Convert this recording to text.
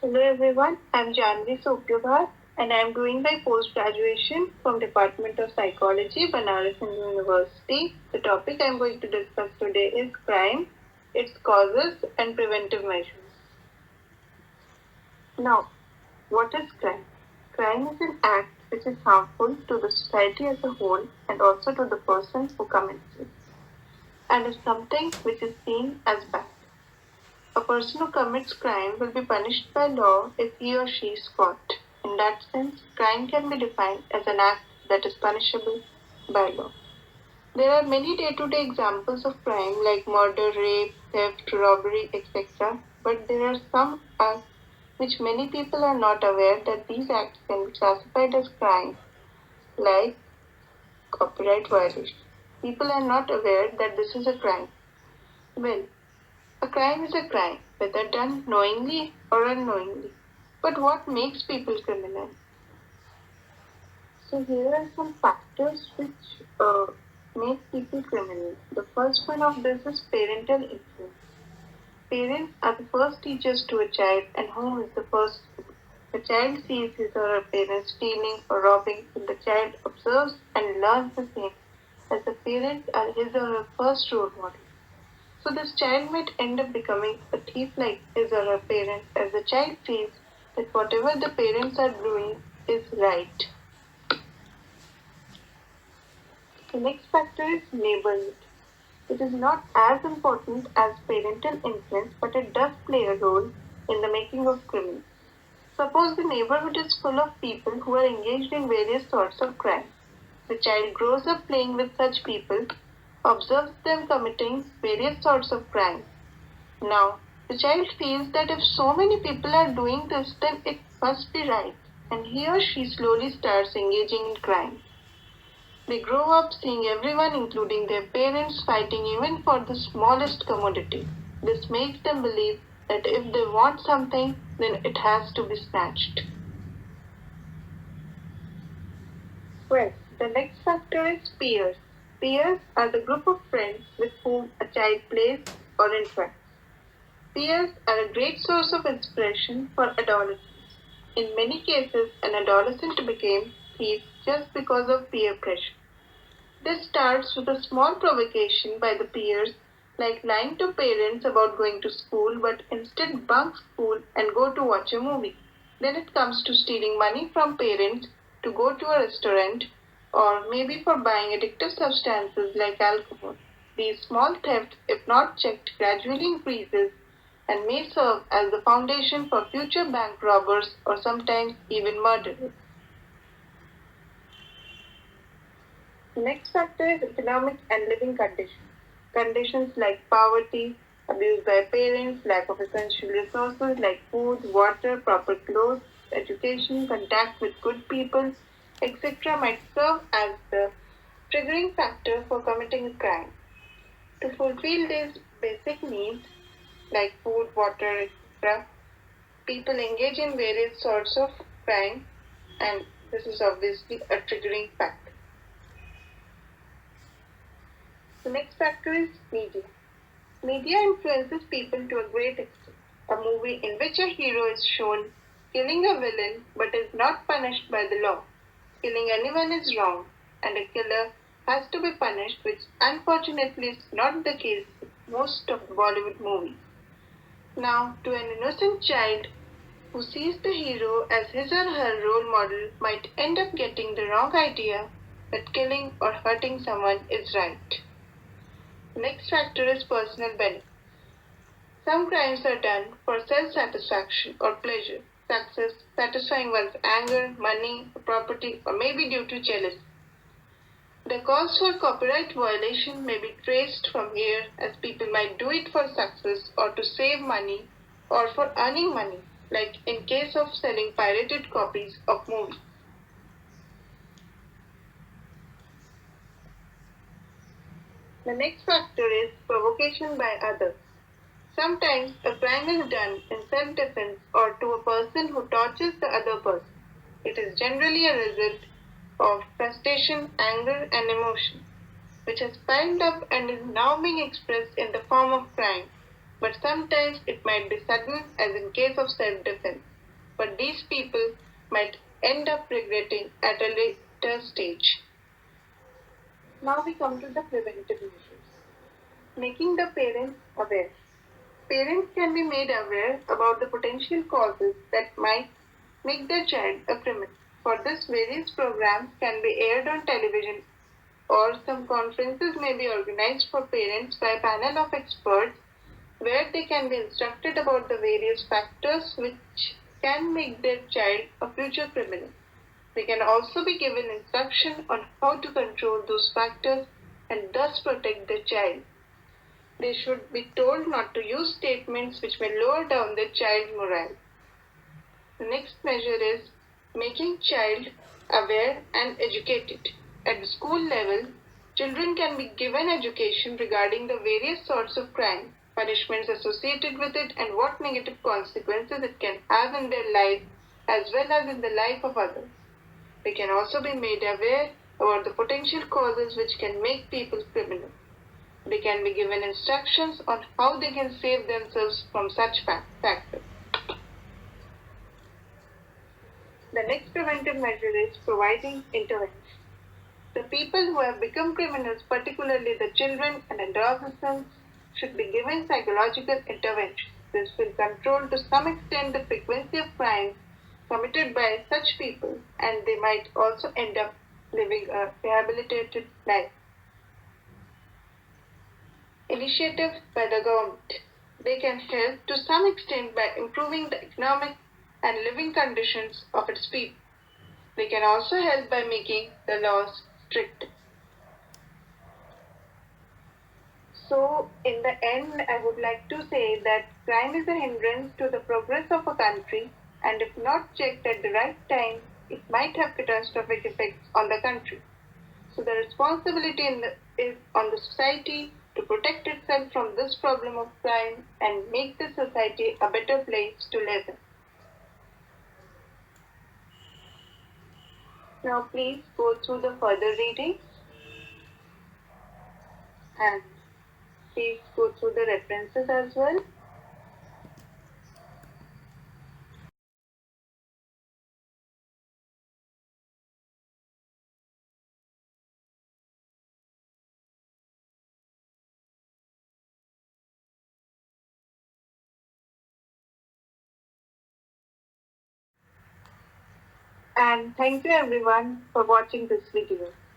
Hello everyone, I'm Janvi Soprabhat and I'm doing my post-graduation from Department of Psychology, Banaras Hindu University. The topic I'm going to discuss today is crime, its causes and preventive measures. Now, what is crime? Crime is an act which is harmful to the society as a whole and also to the person who commits it, and is something which is seen as bad. A person who commits crime will be punished by law if he or she is caught. In that sense, crime can be defined as an act that is punishable by law. There are many day-to-day examples of crime like murder, rape, theft, robbery, etc. But there are some acts which many people are not aware that these acts can be classified as crime, like copyright violation. People are not aware that this is a crime. Well, a crime is a crime, whether done knowingly or unknowingly. But what makes people criminal? So here are some factors which make people criminal. The first one of this is parental influence. Parents are the first teachers to a child, and home is the first school. The child sees his or her parents stealing or robbing, and the child observes and learns the same, as the parents are his or her first role model. So this child might end up becoming a thief like his or her parents, as the child feels that whatever the parents are doing is right. The next factor is neighborhood. It is not as important as parental influence, but it does play a role in the making of criminals. Suppose the neighborhood is full of people who are engaged in various sorts of crime. The child grows up playing with such people, observes them committing various sorts of crimes. Now, the child feels that if so many people are doing this, then it must be right, and he or she slowly starts engaging in crime. They grow up seeing everyone, including their parents, fighting even for the smallest commodity. This makes them believe that if they want something, then it has to be snatched. Well, the next factor is peers. Peers are the group of friends with whom a child plays or interacts. Peers are a great source of inspiration for adolescents. In many cases, an adolescent became thief just because of peer pressure. This starts with a small provocation by the peers, like lying to parents about going to school but instead bunk school and go to watch a movie. Then it comes to stealing money from parents to go to a restaurant or maybe for buying addictive substances like alcohol. These small thefts, if not checked, gradually increases and may serve as the foundation for future bank robbers or sometimes even murderers. The next factor is economic and living conditions. Conditions like poverty, abuse by parents, lack of essential resources like food, water, proper clothes, education, contact with good people, etc. might serve as the triggering factor for committing a crime. To fulfill these basic needs like food, water, etc., people engage in various sorts of crime, and this is obviously a triggering factor. The next factor is media. Media influences people to a great extent. A movie in which a hero is shown killing a villain but is not punished by the law. Killing anyone is wrong, and a killer has to be punished, which unfortunately is not the case with most of Bollywood movies. Now, to an innocent child who sees the hero as his or her role model might end up getting the wrong idea that killing or hurting someone is right. Next factor is personal benefit. Some crimes are done for self-satisfaction or pleasure, success, satisfying one's anger, money, property, or maybe due to jealousy. The cause for copyright violation may be traced from here, as people might do it for success or to save money or for earning money, like in case of selling pirated copies of movies. The next factor is provocation by others. Sometimes a crime is done in self-defense or to a person who tortures the other person. It is generally a result of frustration, anger, and emotion, which has piled up and is now being expressed in the form of crime. But sometimes it might be sudden, as in case of self-defense. but these people might end up regretting at a later stage. Now we come to the preventive measures. Making the parents aware. Parents can be made aware about the potential causes that might make their child a criminal. For this, various programs can be aired on television, or some conferences may be organized for parents by a panel of experts where they can be instructed about the various factors which can make their child a future criminal. They can also be given instruction on how to control those factors and thus protect their child. They should be told not to use statements which may lower down their child's morale. The next measure is making child aware and educated. At the school level, children can be given education regarding the various sorts of crime, punishments associated with it, and what negative consequences it can have in their life as well as in the life of others. They can also be made aware about the potential causes which can make people criminal. They can be given instructions on how they can save themselves from such factors. The next preventive measure is providing intervention. The people who have become criminals, particularly the children and adolescents, should be given psychological intervention. This will control to some extent the frequency of crimes committed by such people, and they might also end up living a rehabilitated life. Initiatives by the government. They can help to some extent by improving the economic and living conditions of its people. They can also help by making the laws strict. So, in the end, I would like to say that crime is a hindrance to the progress of a country, and if not checked at the right time, it might have catastrophic effects on the country. So, the responsibility is on the society to protect itself from this problem of crime and make the society a better place to live in. Now, please go through the further reading and please go through the references as well. And thank you everyone for watching this video.